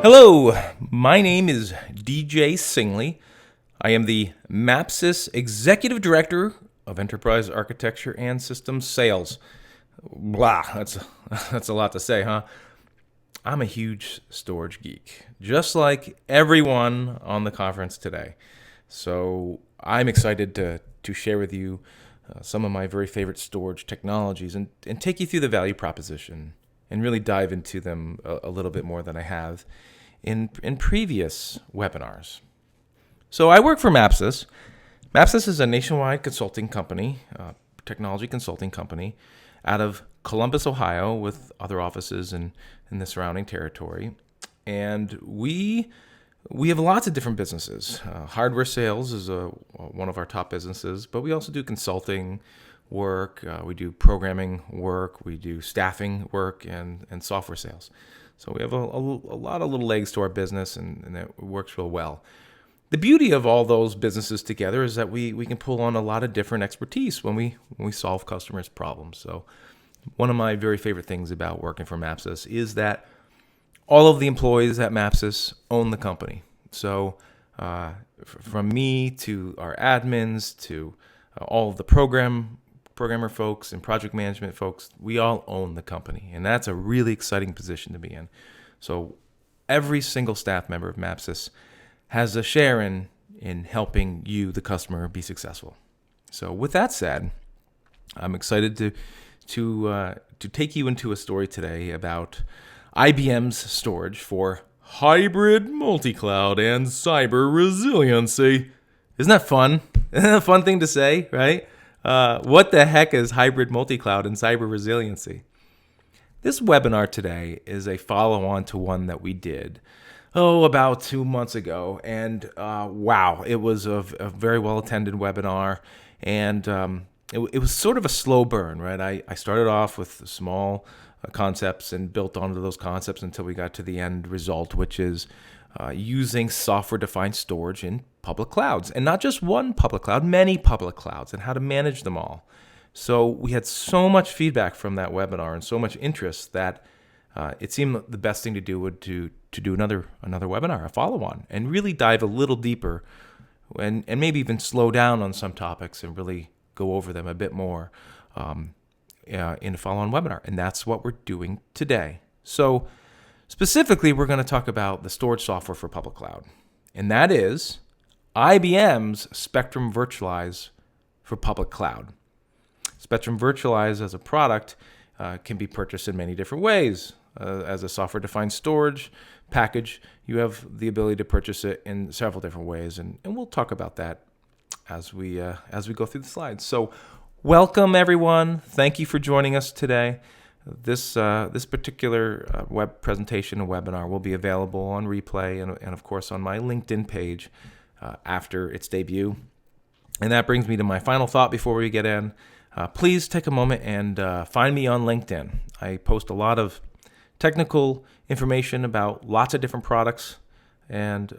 Hello, my name is DJ Singley. I am the MAPSYS Executive Director of Enterprise Architecture and Systems Sales. Blah, that's a lot to say, huh? I'm a huge storage geek, just like everyone on the conference today. So I'm excited to share with you some of my very favorite storage technologies and take you through the value proposition and really dive into them a little bit more than I have in previous webinars. So I work for MAPSYS. MAPSYS is a nationwide consulting company, technology consulting company, out of Columbus, Ohio, with other offices in the surrounding territory. And we have lots of different businesses. Hardware sales is one of our top businesses, but we also do consulting work, we do programming work, we do staffing work, and software sales. So we have a lot of little legs to our business, and it works real well. The beauty of all those businesses together is that we can pull on a lot of different expertise when we solve customers' problems. So one of my very favorite things about working for MAPSYS is that all of the employees at MAPSYS own the company. So from me to our admins to all of the programmer folks and project management folks, we all own the company. And that's a really exciting position to be in. So every single staff member of MAPSYS has a share in helping you, the customer, be successful. So with that said, I'm excited to take you into a story today about IBM's storage for hybrid multi-cloud and cyber resiliency. Isn't that fun? Isn't that a fun thing to say, right? What the heck is hybrid multi-cloud and cyber resiliency? This webinar today is a follow-on to one that we did about 2 months ago. And wow, it was a very well-attended webinar. And it was sort of a slow burn, right? I started off with small concepts and built onto those concepts until we got to the end result, which is using software-defined storage in public clouds. And not just one public cloud, many public clouds, and how to manage them all. So we had so much feedback from that webinar and so much interest that it seemed the best thing to do would to do another webinar, a follow-on, and really dive a little deeper and maybe even slow down on some topics and really go over them a bit more in a follow-on webinar. And that's what we're doing today. So specifically, we're going to talk about the storage software for public cloud. And that is IBM's Spectrum Virtualize for public cloud. Spectrum Virtualize as a product can be purchased in many different ways. As a software-defined storage package, you have the ability to purchase it in several different ways. And we'll talk about that as we go through the slides. So welcome, everyone. Thank you for joining us today. This particular web presentation and webinar will be available on replay and of course, on my LinkedIn page after its debut. And that brings me to my final thought before we get in. Please take a moment and find me on LinkedIn. I post a lot of technical information about lots of different products and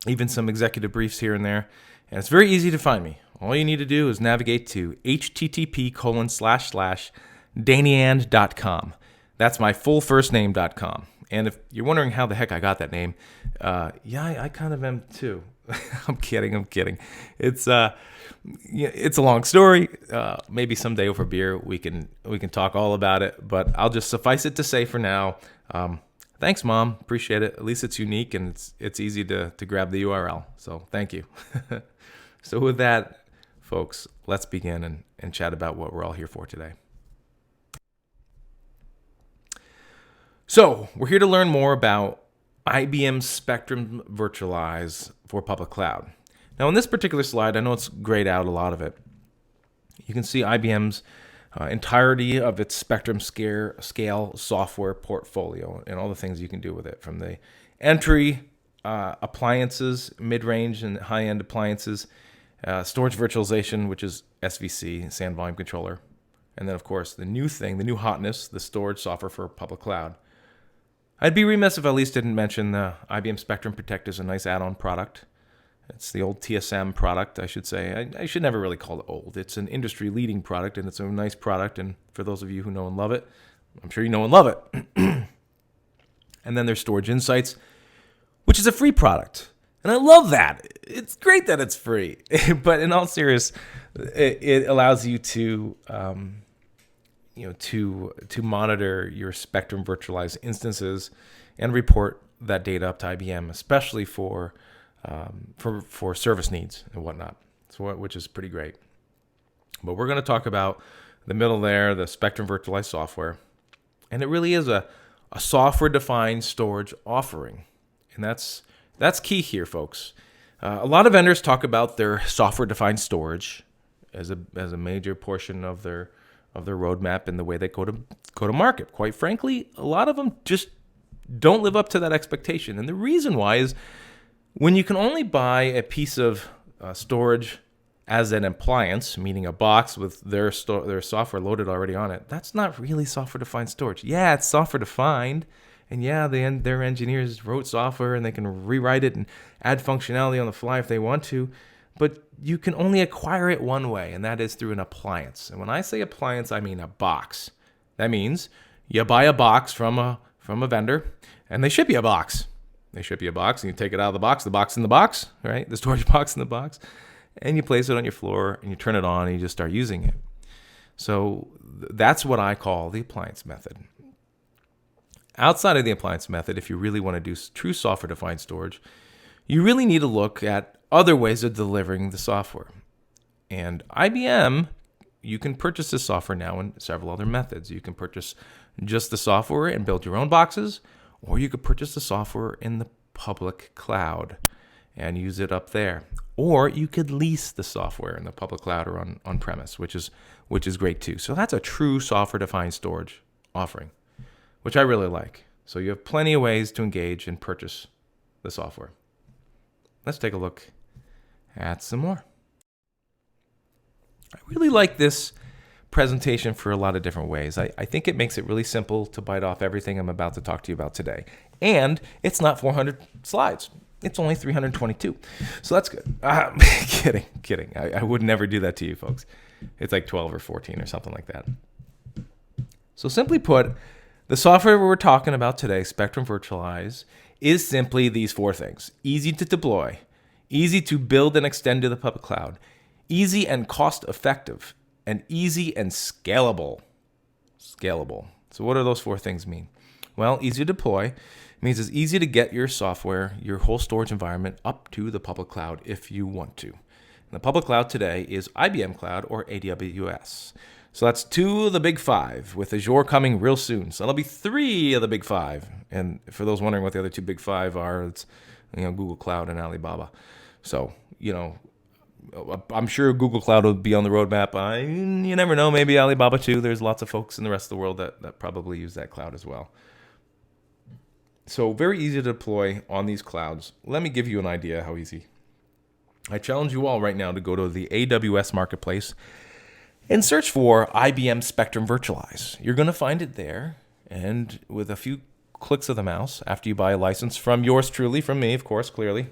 even some executive briefs here and there. And it's very easy to find me. All you need to do is navigate to http://daneyand.com. That's my full first name.com. And if you're wondering how the heck I got that name, I kind of am too. I'm kidding. It's a long story. Maybe someday over beer we can talk all about it. But I'll just suffice it to say for now, thanks, Mom. Appreciate it. At least it's unique and it's easy to grab the URL. So thank you. So with that, folks, let's begin and chat about what we're all here for today. So we're here to learn more about IBM's Spectrum Virtualize for public cloud. Now, in this particular slide, I know it's grayed out a lot of it. You can see IBM's entirety of its Spectrum scale software portfolio and all the things you can do with it, from the entry appliances, mid-range and high-end appliances, storage virtualization, which is SVC, SAN volume controller, and then, of course, the new hotness, the storage software for public cloud. I'd be remiss if I at least didn't mention the IBM Spectrum Protect is a nice add-on product. It's the old TSM product, I should say. I should never really call it old. It's an industry-leading product, and it's a nice product. And for those of you who know and love it, I'm sure you know and love it. And then there's Storage Insights, which is a free product. And I love that. It's great that it's free. But in all seriousness, it allows you to to monitor your Spectrum virtualized instances and report that data up to IBM, especially for service needs and whatnot. So which is pretty great. But we're going to talk about the middle there, the Spectrum virtualized software, and it really is a software-defined storage offering, and that's key here, folks. A lot of vendors talk about their software-defined storage as a major portion of their roadmap and the way they go to market. Quite frankly, a lot of them just don't live up to that expectation, and the reason why is when you can only buy a piece of storage as an appliance, meaning a box with their software loaded already on it, that's not really software-defined storage. Yeah, it's software-defined, and yeah, their engineers wrote software and they can rewrite it and add functionality on the fly if they want to, but you can only acquire it one way, and that is through an appliance. And when I say appliance, I mean a box. That means you buy a box from a vendor, and they ship you a box. They ship you a box, and you take it out of the box in the box, right? The storage box in the box. And you place it on your floor, and you turn it on, and you just start using it. So that's what I call the appliance method. Outside of the appliance method, if you really want to do true software-defined storage, you really need to look at other ways of delivering the software. And IBM, you can purchase this software now in several other methods. You can purchase just the software and build your own boxes, or you could purchase the software in the public cloud and use it up there. Or you could lease the software in the public cloud or on premise, which is great too. So that's a true software-defined storage offering, which I really like. So you have plenty of ways to engage and purchase the software. Let's take a look at some more. I really like this presentation for a lot of different ways. I think it makes it really simple to bite off everything I'm about to talk to you about today. And it's not 400 slides. It's only 322. So that's good. Kidding. I would never do that to you folks. It's like 12 or 14 or something like that. So simply put, the software we're talking about today, Spectrum Virtualize, is simply these four things. Easy to deploy, easy to build and extend to the public cloud, easy and cost effective, and easy and scalable. So what do those four things mean? Well, easy to deploy means it's easy to get your software, your whole storage environment up to the public cloud if you want to. And the public cloud today is IBM Cloud or AWS. So that's two of the big five, with Azure coming real soon. So that'll be three of the big five. And for those wondering what the other two big five are, it's Google Cloud and Alibaba. So, I'm sure Google Cloud will be on the roadmap. You never know, maybe Alibaba too. There's lots of folks in the rest of the world that probably use that cloud as well. So very easy to deploy on these clouds. Let me give you an idea how easy. I challenge you all right now to go to the AWS Marketplace and search for IBM Spectrum Virtualize. You're going to find it there, and with a few clicks of the mouse, after you buy a license from yours truly, from me, of course, clearly,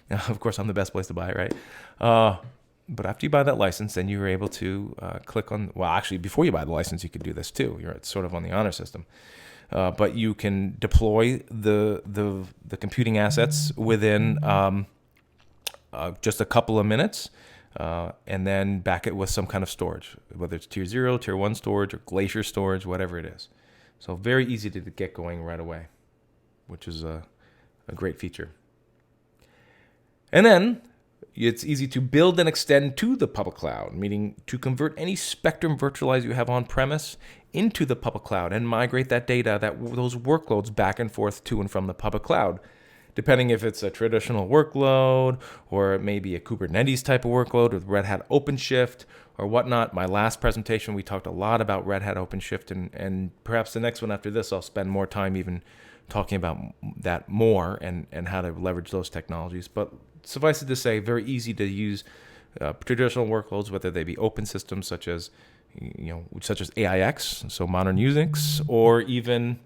Of course, I'm the best place to buy it, right? But after you buy that license, then you're able to click on, well, actually, before you buy the license, you could do this too. It's sort of on the honor system. But you can deploy the computing assets within just a couple of minutes, and then back it with some kind of storage, whether it's tier 0, tier 1 storage, or glacier storage, whatever it is. So very easy to get going right away, which is a great feature. And then it's easy to build and extend to the public cloud, meaning to convert any Spectrum Virtualize you have on premise into the public cloud and migrate that data, those workloads back and forth to and from the public cloud, depending if it's a traditional workload or it may be a Kubernetes type of workload with Red Hat OpenShift or whatnot. My last presentation, we talked a lot about Red Hat OpenShift, and perhaps the next one after this, I'll spend more time even talking about that more and how to leverage those technologies. But suffice it to say, very easy to use traditional workloads, whether they be open systems such as AIX, so modern Unix, or even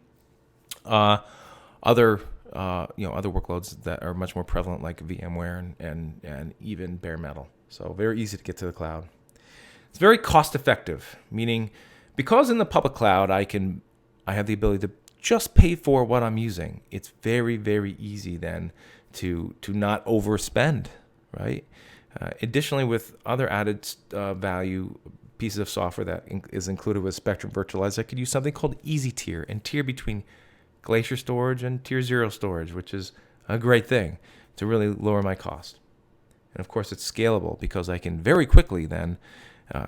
other workloads that are much more prevalent, like VMware and even bare metal. So very easy to get to the cloud. It's very cost effective, meaning because in the public cloud I have the ability to just pay for what I'm using. It's very, very easy then to not overspend, right? Additionally, with other added value pieces of software that is included with Spectrum Virtualize, I could use something called Easy Tier and tier between Glacier storage and Tier 0 storage, which is a great thing to really lower my cost. And of course, it's scalable because I can very quickly then,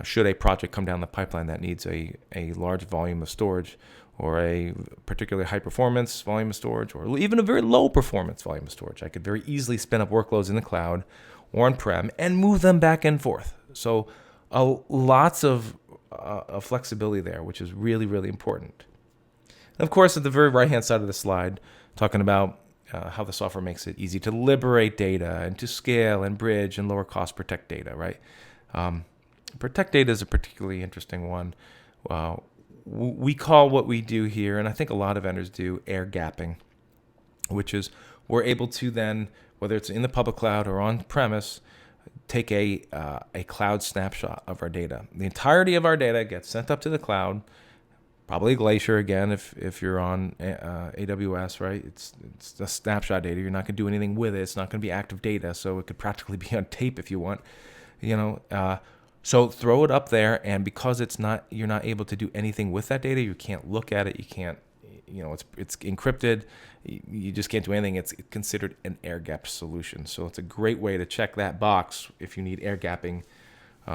should a project come down the pipeline that needs a large volume of storage or a particularly high performance volume of storage or even a very low performance volume of storage, I could very easily spin up workloads in the cloud or on-prem and move them back and forth. So lots of flexibility there, which is really, really important. And of course, at the very right-hand side of the slide, talking about how the software makes it easy to liberate data and to scale and bridge and lower cost protect data, right? Protect data is a particularly interesting one. We call what we do here, and I think a lot of vendors do, air gapping, which is we're able to then, whether it's in the public cloud or on premise, take a cloud snapshot of our data. The entirety of our data gets sent up to the cloud, probably Glacier again if you're on AWS, right? It's a snapshot data. You're not going to do anything with it. It's not going to be active data, so it could practically be on tape if you want, So throw it up there, and because you're not able to do anything with that data, you can't look at it, you can't, it's encrypted, you just can't do anything. It's considered an air gap solution. So it's a great way to check that box if you need air gapping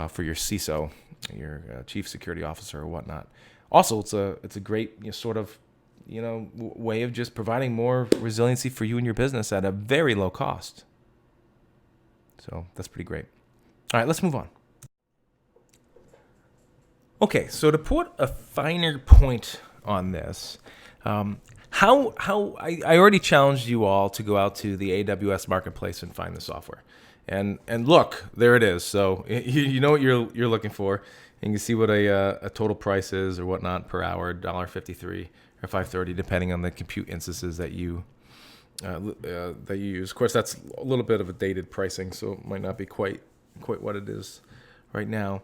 for your CISO, your chief security officer or whatnot. Also, it's a great way of just providing more resiliency for you and your business at a very low cost. So that's pretty great. All right, let's move on. Okay, so to put a finer point on this, how I already challenged you all to go out to the AWS marketplace and find the software, and look, there it is. So you know what you're looking for, and you can see what a total price is or whatnot per hour, $1.53 or $5.30, depending on the compute instances that you use. Of course, that's a little bit of a dated pricing, so it might not be quite what it is right now.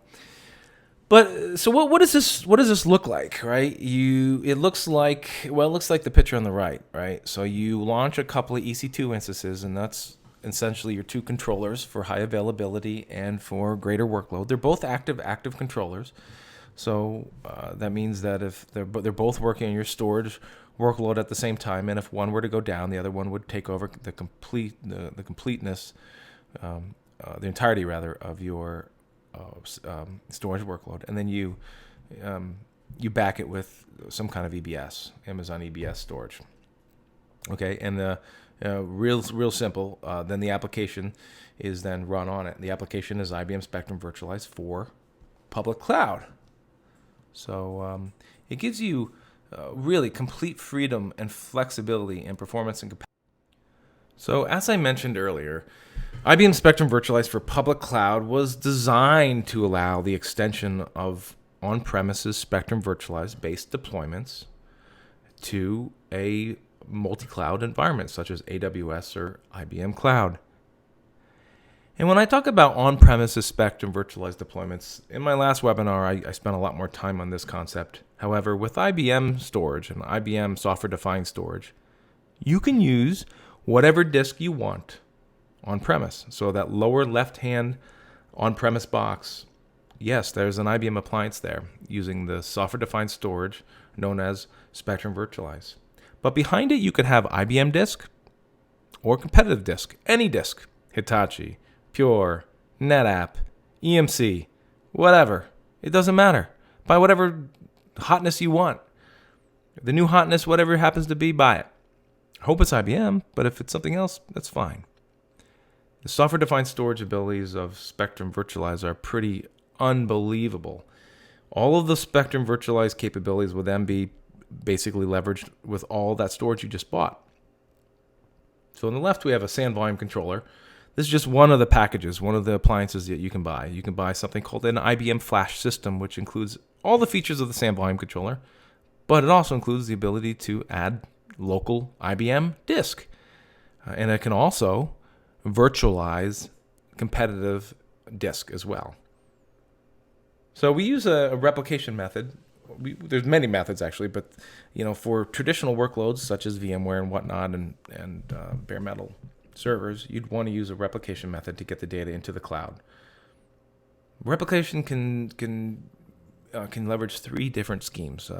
But so what does this look like, right? It looks like the picture on the right, right? So you launch a couple of EC2 instances, and that's essentially your two controllers for high availability and for greater workload. They're both active controllers. So that means that if they're both working on your storage workload at the same time, and if one were to go down, the other one would take over the completeness, the entirety rather of your storage workload, and then you back it with some kind of EBS, Amazon EBS storage. Okay, and real simple. Then the application is then run on it. The application is IBM Spectrum Virtualize for public cloud. So it gives you really complete freedom and flexibility and performance and capacity. So as I mentioned earlier, IBM Spectrum Virtualize for public cloud was designed to allow the extension of on-premises Spectrum Virtualize based deployments to a multi-cloud environment such as AWS or IBM Cloud. And when I talk about on-premises Spectrum Virtualize deployments, in my last webinar, I spent a lot more time on this concept. However, with IBM storage and IBM software-defined storage, you can use whatever disk you want on-premise. So that lower left-hand on-premise box, yes, there's an IBM appliance there using the software-defined storage known as Spectrum Virtualize. But behind it, you could have IBM disk or competitive disk, any disk, Hitachi, Pure, NetApp, EMC, whatever. It doesn't matter. Buy whatever hotness you want. The new hotness, whatever it happens to be, buy it. I hope it's IBM, but if it's something else, that's fine. The software-defined storage abilities of Spectrum Virtualize are pretty unbelievable. All of the Spectrum Virtualize capabilities will then be basically leveraged with all that storage you just bought. So on the left, we have a SAN volume controller. This is just one of the packages, one of the appliances that you can buy. You can buy something called an IBM Flash system, which includes all the features of the SAN volume controller, but it also includes the ability to add local IBM disk. And it can also virtualize competitive disk as well. So we use a replication method there's many methods actually, but for traditional workloads such as VMware and whatnot, and bare metal servers, you'd want to use a replication method to get the data into the cloud. Replication can leverage three different schemes.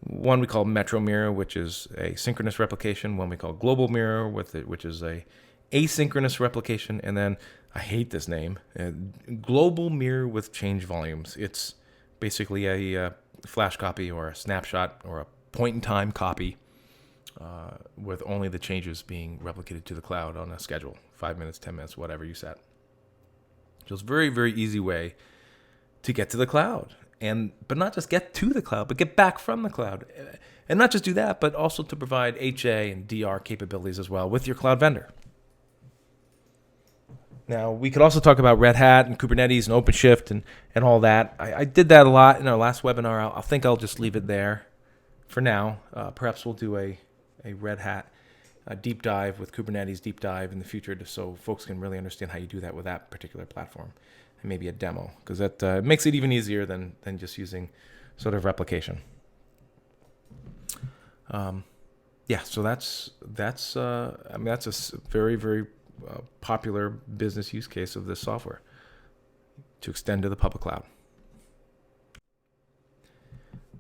One we call Metro Mirror, which is a synchronous replication. One we call Global Mirror, which is a asynchronous replication. And then, I hate this name, Global Mirror with change volumes. It's basically a flash copy or a snapshot or a point-in-time copy with only the changes being replicated to the cloud on a schedule, 5 minutes, 10 minutes, whatever you set. So it's a very, very easy way to get to the cloud. But not just get to the cloud, but get back from the cloud. And not just do that, but also to provide HA and DR capabilities as well with your cloud vendor. Now, we could also talk about Red Hat and Kubernetes and OpenShift and all that. I did that a lot in our last webinar. I think I'll just leave it there for now. Perhaps we'll do a Red Hat deep dive with Kubernetes deep dive in the future, just so folks can really understand how you do that with that particular platform. And maybe a demo, because that makes it even easier than just using sort of replication. So that's a very, very popular business use case of this software to extend to the public cloud.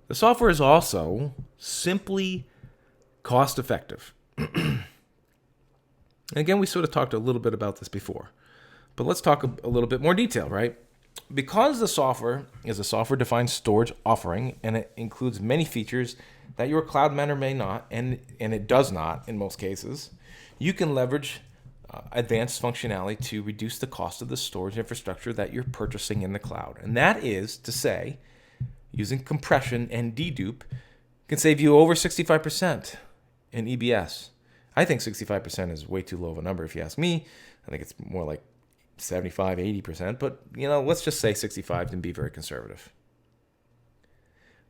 The software is also simply cost effective. Again, we sort of talked a little bit about this before, but let's talk a little bit more detail, right? Because the software is a software-defined storage offering, and it includes many features that your cloud vendor may not, and it does not in most cases, you can leverage advanced functionality to reduce the cost of the storage infrastructure that you're purchasing in the cloud. And that is to say, using compression and dedupe can save you over 65% in EBS. I think 65% is way too low of a number if you ask me. I think it's more like 75, 80%, but let's just say 65 to be very conservative.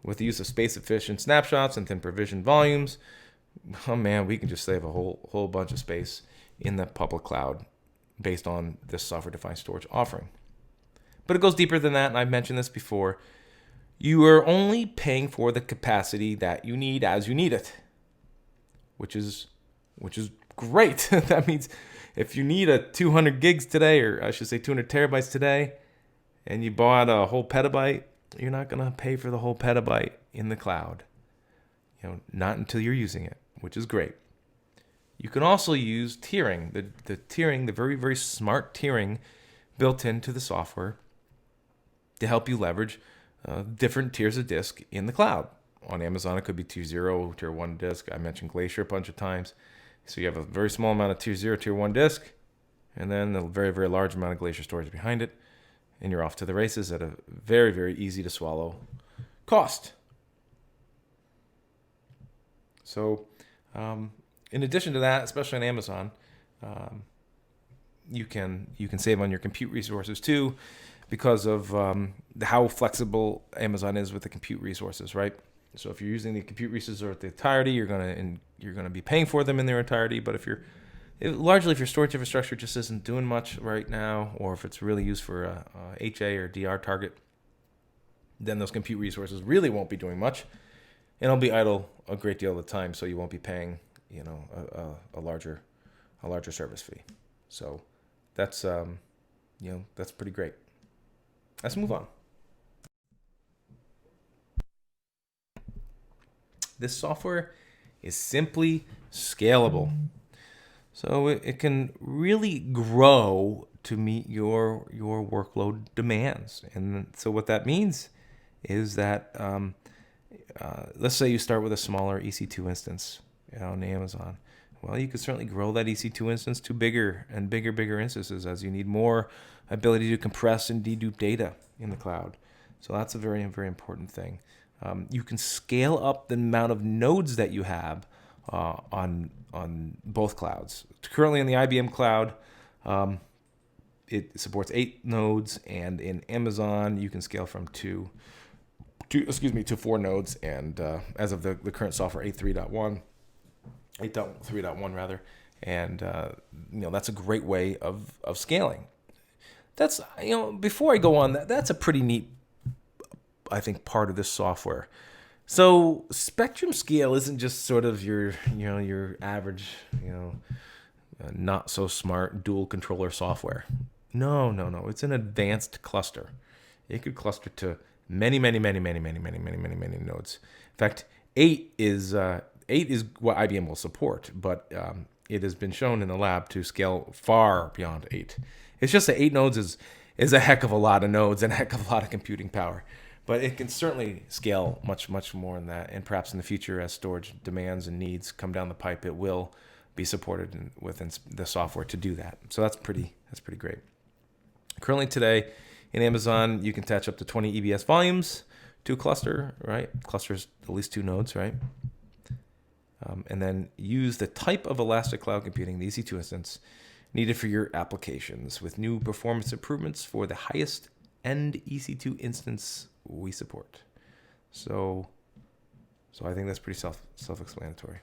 With the use of space-efficient snapshots and thin provision volumes, oh man, we can just save a whole bunch of space in the public cloud based on this software-defined storage offering. But it goes deeper than that, and I've mentioned this before. You are only paying for the capacity that you need as you need it, which is great. That means if you need a 200 gigs today, or I should say 200 terabytes today, and you bought a whole petabyte, you're not going to pay for the whole petabyte in the cloud. Not until you're using it, which is great. You can also use tiering, the tiering, the very, very smart tiering built into the software to help you leverage different tiers of disk in the cloud. On Amazon, it could be tier 0, tier 1 disk. I mentioned Glacier a bunch of times. So you have a very small amount of tier 0, tier 1 disk, and then a very, very large amount of Glacier storage behind it, and you're off to the races at a very, very easy to swallow cost. So in addition to that, especially on Amazon, you can save on your compute resources too, because of how flexible Amazon is with the compute resources, right? So if you're using the compute resources at the entirety, you're gonna be paying for them in their entirety. But if your storage infrastructure just isn't doing much right now, or if it's really used for a HA or DR target, then those compute resources really won't be doing much, and it'll be idle a great deal of the time. So you won't be paying a larger service fee. So that's that's pretty great. Let's move on. This software is simply scalable. So it can really grow to meet your workload demands. And so what that means is that let's say you start with a smaller EC2 instance on Amazon. Well, you could certainly grow that EC2 instance to bigger and bigger instances as you need more ability to compress and dedupe data in the cloud. So that's a very, very important thing. You can scale up the amount of nodes that you have on both clouds. Currently in the IBM cloud, it supports 8 nodes, and in Amazon you can scale from 2 to 4 nodes. And as of the current software 8.3.1 rather, and that's a great way of scaling. That's before I go on, that's a pretty neat I think, part of this software. So Spectrum Scale isn't just sort of your average, not so smart dual controller software. No. It's an advanced cluster. It could cluster to many nodes. In fact, eight is what IBM will support, but it has been shown in the lab to scale far beyond 8. It's just that 8 nodes is a heck of a lot of nodes and a heck of a lot of computing power. But it can certainly scale much more than that. And perhaps in the future, as storage demands and needs come down the pipe, it will be supported within the software to do that. So that's pretty great. Currently today in Amazon, you can attach up to 20 EBS volumes to a cluster, right? Clusters at least 2 nodes, right? And then use the type of elastic cloud computing, the EC2 instance, needed for your applications with new performance improvements for the highest end EC2 instance we support. So I think that's pretty self-explanatory.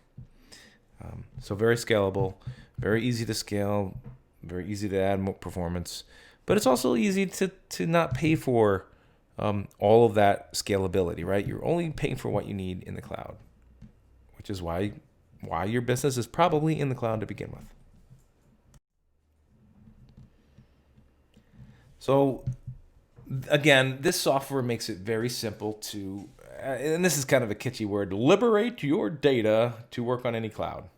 So very scalable, very easy to scale, very easy to add more performance, but it's also easy to not pay for all of that scalability, right? You're only paying for what you need in the cloud, which is why your business is probably in the cloud to begin with. So again, this software makes it very simple to, and this is kind of a kitschy word, liberate your data to work on any cloud.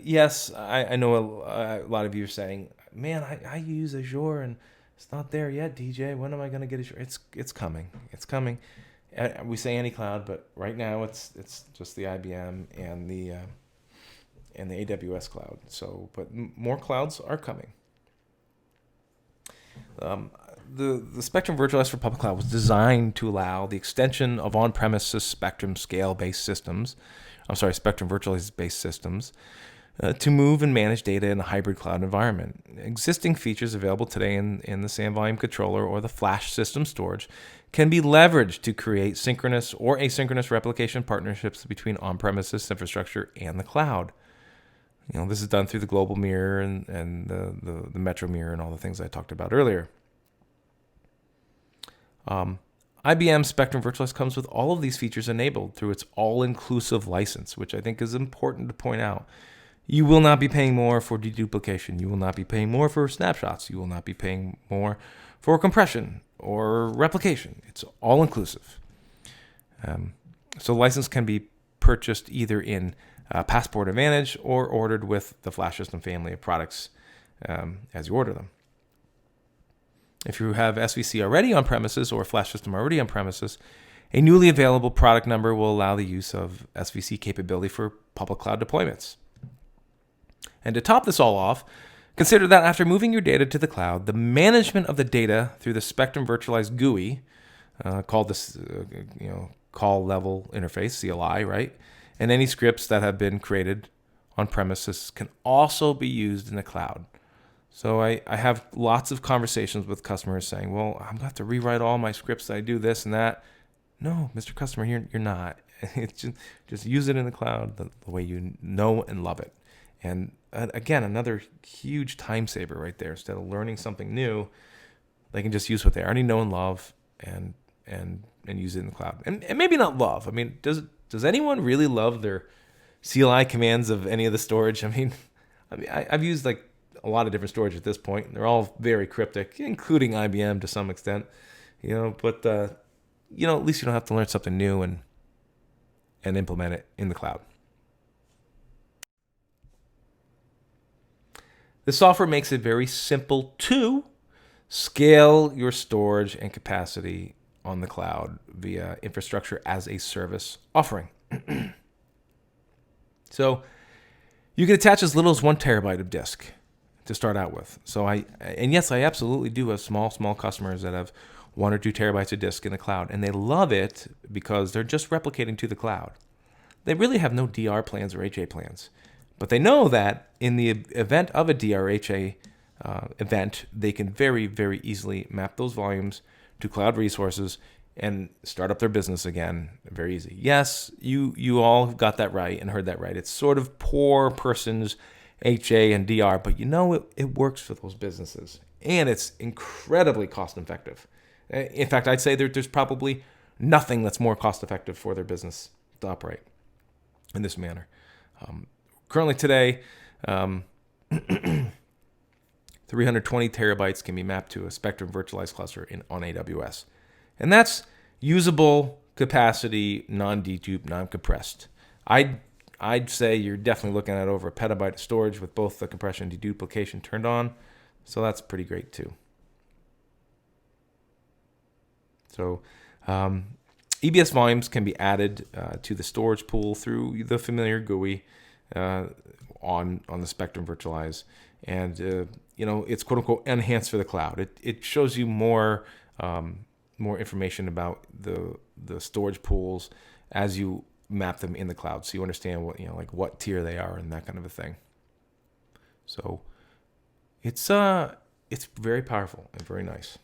Yes, I know a lot of you are saying, man, I use Azure and it's not there yet, DJ. When am I going to get Azure? It's coming. It's coming. We say any cloud, but right now it's just the IBM and the AWS cloud. So, but more clouds are coming. The Spectrum Virtualized for Public Cloud was designed to allow the extension of on-premises Spectrum Scale-based systems, Spectrum Virtualized-based systems, to move and manage data in a hybrid cloud environment. Existing features available today in the SAM volume controller or the flash system storage can be leveraged to create synchronous or asynchronous replication partnerships between on-premises infrastructure and the cloud. This is done through the global mirror and the metro mirror and all the things I talked about earlier. IBM Spectrum Virtualized comes with all of these features enabled through its all-inclusive license, which I think is important to point out. You will not be paying more for deduplication. You will not be paying more for snapshots. You will not be paying more for compression or replication. It's all-inclusive. So license can be purchased either in Passport Advantage or ordered with the Flash System family of products as you order them. If you have SVC already on premises or Flash System already on premises, a newly available product number will allow the use of SVC capability for public cloud deployments. And to top this all off, consider that after moving your data to the cloud, the management of the data through the Spectrum Virtualized GUI, called this call level interface, CLI, right? And any scripts that have been created on premises can also be used in the cloud. So I have lots of conversations with customers saying, well, I'm going to have to rewrite all my scripts that I do this and that. No, Mr. Customer, you're not. It's just use it in the cloud the way you know and love it. And again, another huge time saver right there. Instead of learning something new, they can just use what they already know and love and use it in the cloud. And maybe not love. I mean, does anyone really love their CLI commands of any of the storage? I mean, I've used like a lot of different storage at this point. They're all very cryptic, including IBM to some extent. But at least you don't have to learn something new and implement it in the cloud. The software makes it very simple to scale your storage and capacity on the cloud via infrastructure as a service offering. So you can attach as little as 1 terabyte of disk to start out with. So I absolutely do have small customers that have 1 or 2 terabytes of disk in the cloud, and they love it because they're just replicating to the cloud. They really have no DR plans or HA plans. But they know that in the event of a DRHA event, they can very, very easily map those volumes to cloud resources and start up their business again. Very easy. Yes, you all got that right and heard that right. It's sort of poor person's HA and DR, but it works for those businesses. And it's incredibly cost effective. In fact, I'd say there's probably nothing that's more cost effective for their business to operate in this manner. Currently today, 320 terabytes can be mapped to a Spectrum virtualized cluster on AWS. And that's usable capacity, non-deduped, non-compressed. I'd say you're definitely looking at over a petabyte of storage with both the compression and deduplication turned on. So that's pretty great too. So EBS volumes can be added to the storage pool through the familiar GUI on the Spectrum virtualize, and it's quote unquote enhanced for the cloud. It shows you more information about the storage pools as you map them in the cloud, so you understand what tier they are and that kind of a thing. So it's very powerful and very nice.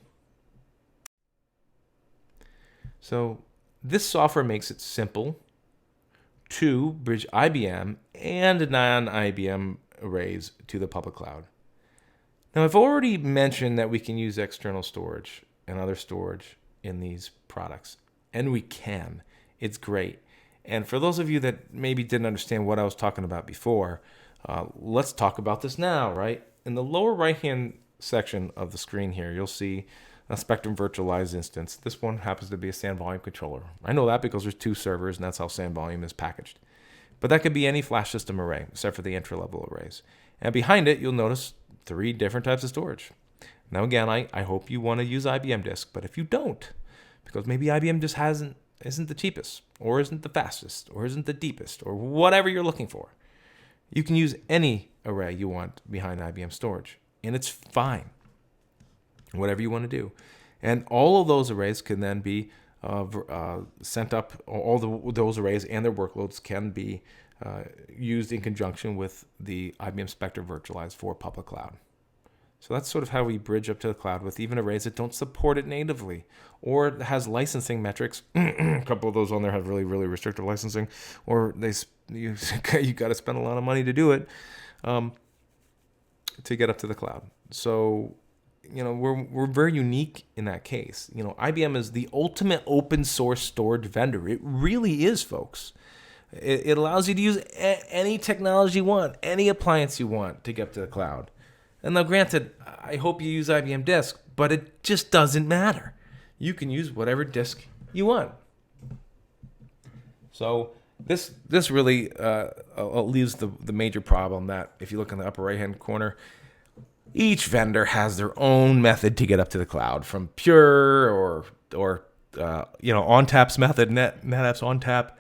So this software makes it simple to bridge IBM and non-IBM arrays to the public cloud. Now, I've already mentioned that we can use external storage and other storage in these products, and we can. It's great. And for those of you that maybe didn't understand what I was talking about before, let's talk about this now, right? In the lower right-hand section of the screen here, you'll see a Spectrum virtualized instance. This one happens to be a SAN volume controller. I know that because there's 2 servers, and that's how SAN volume is packaged. But that could be any flash system array, except for the entry-level arrays. And behind it, you'll notice 3 different types of storage. Now, again, I hope you want to use IBM disk, but if you don't, because maybe IBM just isn't the cheapest, or isn't the fastest, or isn't the deepest, or whatever you're looking for, you can use any array you want behind IBM storage, and it's fine. Whatever you want to do. And all of those arrays can then be sent up, those arrays and their workloads can be used in conjunction with the IBM Spectrum virtualized for public cloud. So that's sort of how we bridge up to the cloud with even arrays that don't support it natively or has licensing metrics. A couple of those on there have really, really restrictive licensing, or you got to spend a lot of money to do it to get up to the cloud. So we're very unique in that case. IBM is the ultimate open source storage vendor. It really is, folks. It allows you to use any technology you want, any appliance you want to get to the cloud. And now, granted, I hope you use IBM disk, but it just doesn't matter. You can use whatever disk you want. So this really leaves the major problem that if you look in the upper right-hand corner, each vendor has their own method to get up to the cloud, from Pure or ONTAP's method, NetApp's ONTAP,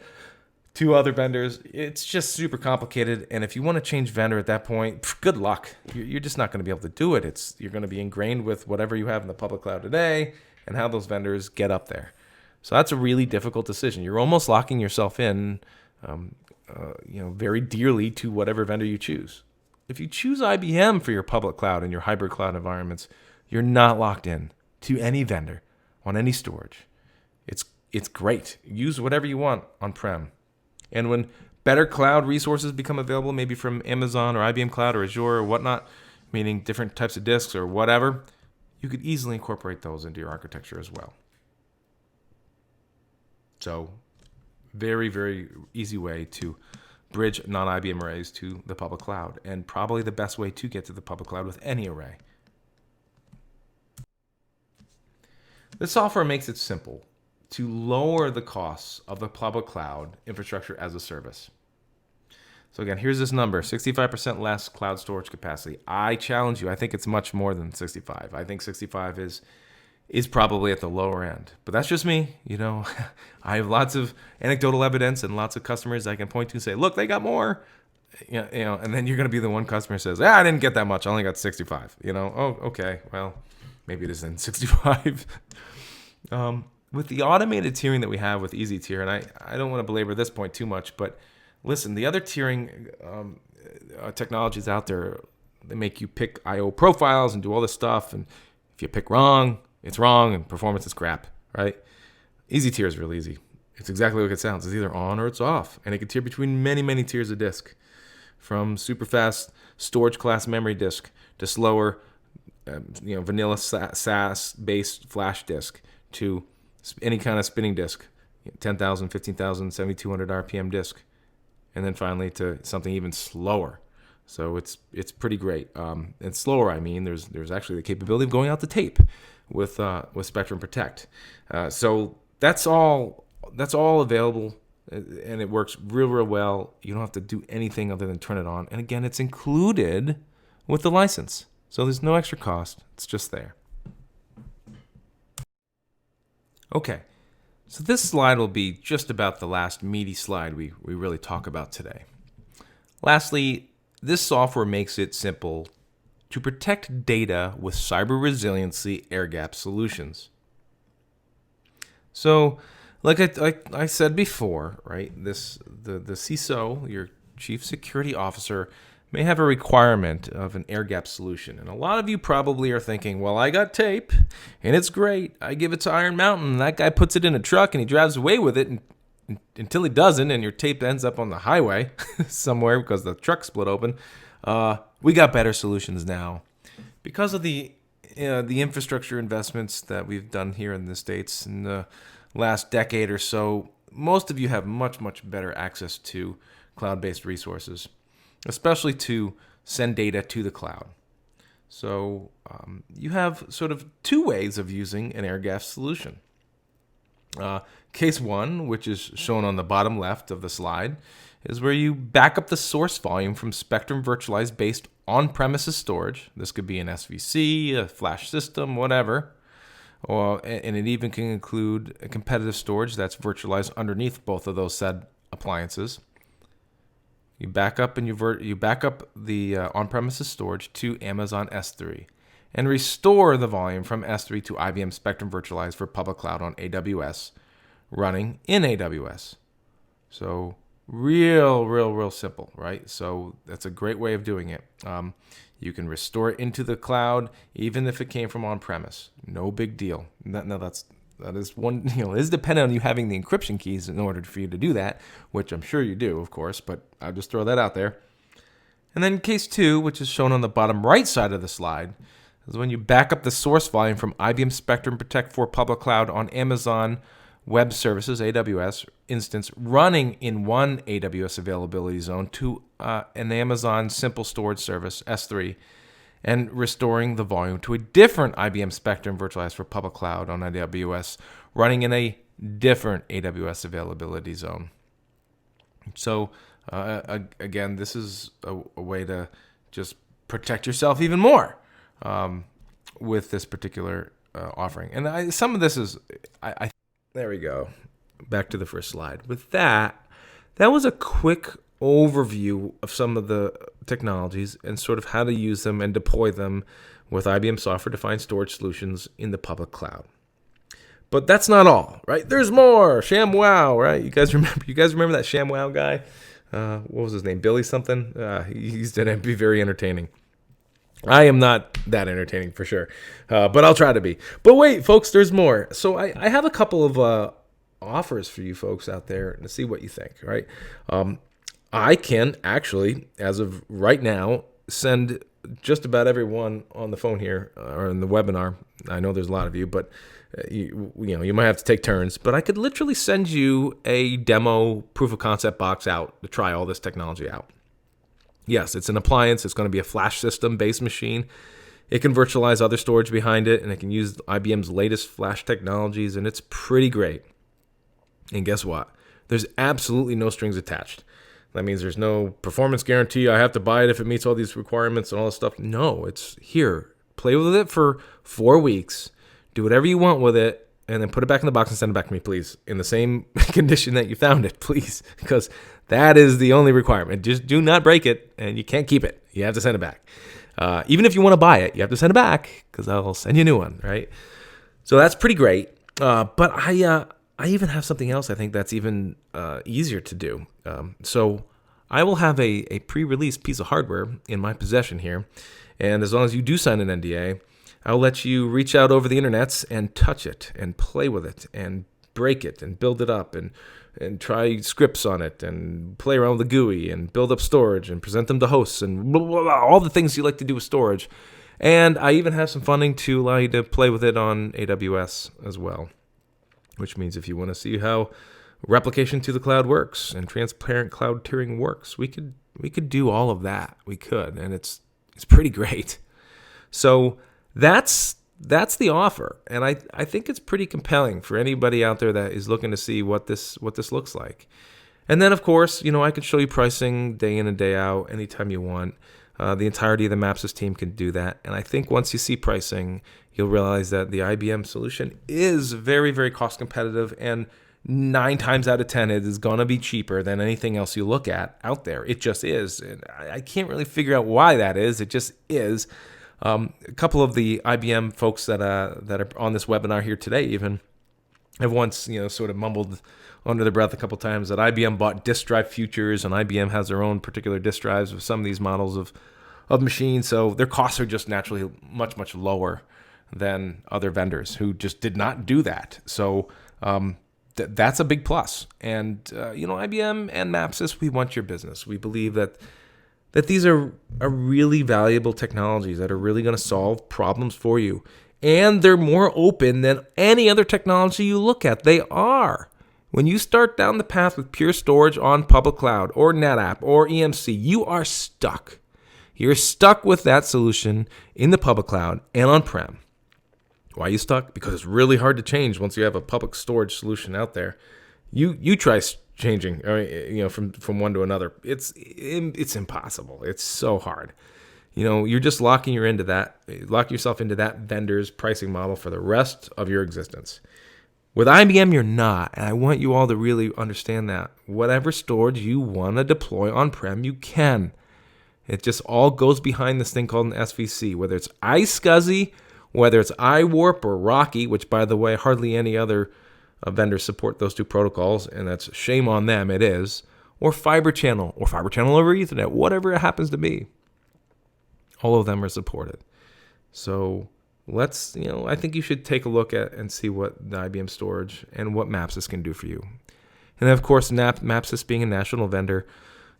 to other vendors. It's just super complicated, and if you want to change vendor at that point, good luck. You're just not going to be able to do it. You're going to be ingrained with whatever you have in the public cloud today and how those vendors get up there. So that's a really difficult decision. You're almost locking yourself in, very dearly to whatever vendor you choose. If you choose IBM for your public cloud and your hybrid cloud environments, you're not locked in to any vendor on any storage. It's great. Use whatever you want on-prem. And when better cloud resources become available, maybe from Amazon or IBM Cloud or Azure or whatnot, meaning different types of disks or whatever, you could easily incorporate those into your architecture as well. So very, very easy way to bridge non-IBM arrays to the public cloud, and probably the best way to get to the public cloud with any array. This software makes it simple to lower the costs of the public cloud infrastructure as a service. So again, here's this number, 65% less cloud storage capacity. I challenge you, I think it's much more than 65. I think 65 is probably at the lower end. But that's just me. I have lots of anecdotal evidence and lots of customers I can point to and say, look, they got more. And then you're going to be the one customer who says, I didn't get that much. I only got 65. Oh, okay. Well, maybe it isn't 65. With the automated tiering that we have with Easy Tier, and I don't want to belabor this point too much, but listen, the other tiering technologies out there, they make you pick IO profiles and do all this stuff. And if you pick wrong, it's wrong and performance is crap, right? Easy Tier is real easy. It's exactly like it sounds. It's either on or it's off. And it can tier between many, many tiers of disk, from super fast storage class memory disk to slower, vanilla SAS-based flash disk to any kind of spinning disk, 10,000, 15,000, 7,200 RPM disk, and then finally to something even slower. So it's pretty great. And slower, I mean, there's actually the capability of going out to tape with Spectrum Protect. So that's all available, and it works real well. You don't have to do anything other than turn it on. And again, it's included with the license. So there's no extra cost. It's just there. Okay, so this slide will be just about the last meaty slide we really talk about today. Lastly, this software makes it simple to protect data with cyber resiliency airgap solutions. So, like I said before, right? The CISO, your chief security officer, may have a requirement of an airgap solution. And a lot of you probably are thinking, well, I got tape, and it's great. I give it to Iron Mountain, and that guy puts it in a truck, and he drives away with it until he doesn't, and your tape ends up on the highway somewhere because the truck split open. We got better solutions now. Because of the infrastructure investments that we've done here in the States in the last decade or so, most of you have much better access to cloud-based resources, especially to send data to the cloud. So you have sort of two ways of using an airgap solution. Case one, which is shown on the bottom left of the slide, is where you back up the source volume from Spectrum virtualized based on-premises storage. This could be an SVC, a flash system, whatever. And it even can include a competitive storage that's virtualized underneath both of those said appliances. You back up you back up the on-premises storage to Amazon S3 and restore the volume from S3 to IBM Spectrum Virtualized for public cloud on AWS, running in AWS. So real simple, right? So that's a great way of doing it. You can restore it into the cloud even if it came from on-premise. No big deal. That is one, is dependent on you having the encryption keys in order for you to do that, which I'm sure you do, of course, but I'll just throw that out there. And then case two, which is shown on the bottom right side of the slide, is when you back up the source volume from IBM Spectrum Protect for public cloud on Amazon Web Services, AWS, instance running in one AWS availability zone to an Amazon Simple Storage Service, S3, and restoring the volume to a different IBM Spectrum virtualized for public cloud on AWS, running in a different AWS availability zone. So again, this is a way to just protect yourself even more with this particular offering. And some of this is, there we go. Back to the first slide. With that was a quick overview of some of the technologies and sort of how to use them and deploy them with IBM software-defined storage solutions in the public cloud. But that's not all, right? There's more. ShamWow, right? You guys remember that ShamWow guy? What was his name? Billy something? He's going to be very entertaining. I am not that entertaining for sure, but I'll try to be. But wait, folks, there's more. So I have a couple of offers for you folks out there to see what you think, right? I can actually, as of right now, send just about everyone on the phone here or in the webinar. I know there's a lot of you, but you might have to take turns. But I could literally send you a demo proof of concept box out to try all this technology out. Yes, it's an appliance. It's going to be a flash system-based machine. It can virtualize other storage behind it, and it can use IBM's latest flash technologies, and it's pretty great. And guess what? There's absolutely no strings attached. That means there's no performance guarantee. I have to buy it if it meets all these requirements and all this stuff. No, it's here. Play with it for 4 weeks. Do whatever you want with it, and then put it back in the box and send it back to me, please, in the same condition that you found it, please, because that is the only requirement. Just do not break it, and you can't keep it. You have to send it back. Even if you want to buy it, you have to send it back, because I'll send you a new one, right? So that's pretty great. But I even have something else I think that's even easier to do. So I will have a pre-release piece of hardware in my possession here, and as long as you do sign an NDA, I'll let you reach out over the internets and touch it and play with it and break it and build it up and try scripts on it and play around with the GUI and build up storage and present them to hosts and blah, blah, blah, all the things you like to do with storage. And I even have some funding to allow you to play with it on AWS as well. which means if you want to see how replication to the cloud works and transparent cloud tiering works, we could do all of that. We could, and it's pretty great. So that's the offer, and I think it's pretty compelling for anybody out there that is looking to see what this looks like. And then, of course, I could show you pricing day in and day out anytime you want. The entirety of the MAPSYS team can do that. And I think once you see pricing, you'll realize that the IBM solution is very, very cost competitive, and 9 times out of 10, it is going to be cheaper than anything else you look at out there. It just is. And I can't really figure out why that is. It just is. A couple of the IBM folks that are on this webinar here today even have once, sort of mumbled under their breath a couple times that IBM bought disk drive futures, and IBM has their own particular disk drives of some of these models of machines. So their costs are just naturally much, much lower than other vendors who just did not do that. So that's a big plus. And, IBM and MAPSYS, we want your business. We believe that these are really valuable technologies that are really going to solve problems for you. And they're more open than any other technology you look at. They are. When you start down the path with pure storage on public cloud or NetApp or EMC, you are stuck. You're stuck with that solution in the public cloud and on-prem. Why are you stuck? Because it's really hard to change once you have a public storage solution out there. You try changing, from one to another. It's impossible. It's so hard. You're just locking yourself into that vendor's pricing model for the rest of your existence. With IBM, you're not, and I want you all to really understand that. Whatever storage you want to deploy on-prem, you can. It just all goes behind this thing called an SVC, whether it's iSCSI, whether it's iWarp or Rocky, which, by the way, hardly any other vendors support those two protocols, and that's shame on them, it is, or Fiber Channel over Ethernet, whatever it happens to be. All of them are supported. So I think you should take a look at and see what the IBM storage and what MAPSYS can do for you. And of course, MAPSYS being a national vendor,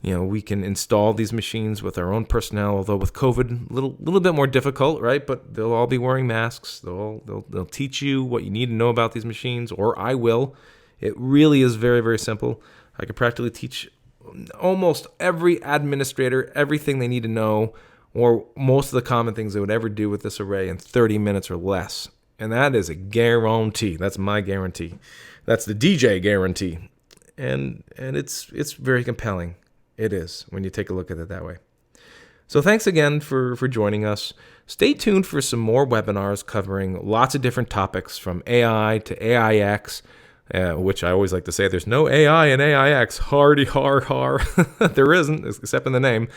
we can install these machines with our own personnel, although with COVID, a little bit more difficult, right? But they'll all be wearing masks. They'll teach you what you need to know about these machines, or I will. It really is very, very simple. I could practically teach almost every administrator everything they need to know, or most of the common things they would ever do with this array in 30 minutes or less. And that is a guarantee. That's my guarantee. That's the DJ guarantee. And it's very compelling. It is, when you take a look at it that way. So thanks again for joining us. Stay tuned for some more webinars covering lots of different topics, from AI to AIX, which I always like to say there's no AI in AIX. Hardy har har. There isn't, except in the name.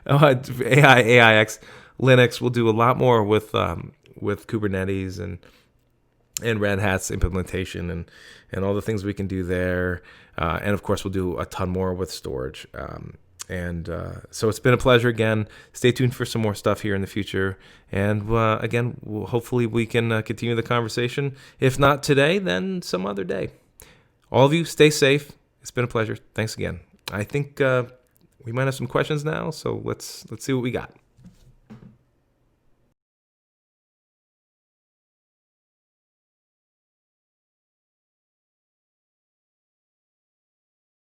AI, AIX, Linux. We'll do a lot more with Kubernetes and Red Hat's implementation and all the things we can do there. And of course, we'll do a ton more with storage. So it's been a pleasure again. Stay tuned for some more stuff here in the future. And again, hopefully we can continue the conversation. If not today, then some other day. All of you, stay safe. It's been a pleasure. Thanks again. I think we might have some questions now, so let's see what we got.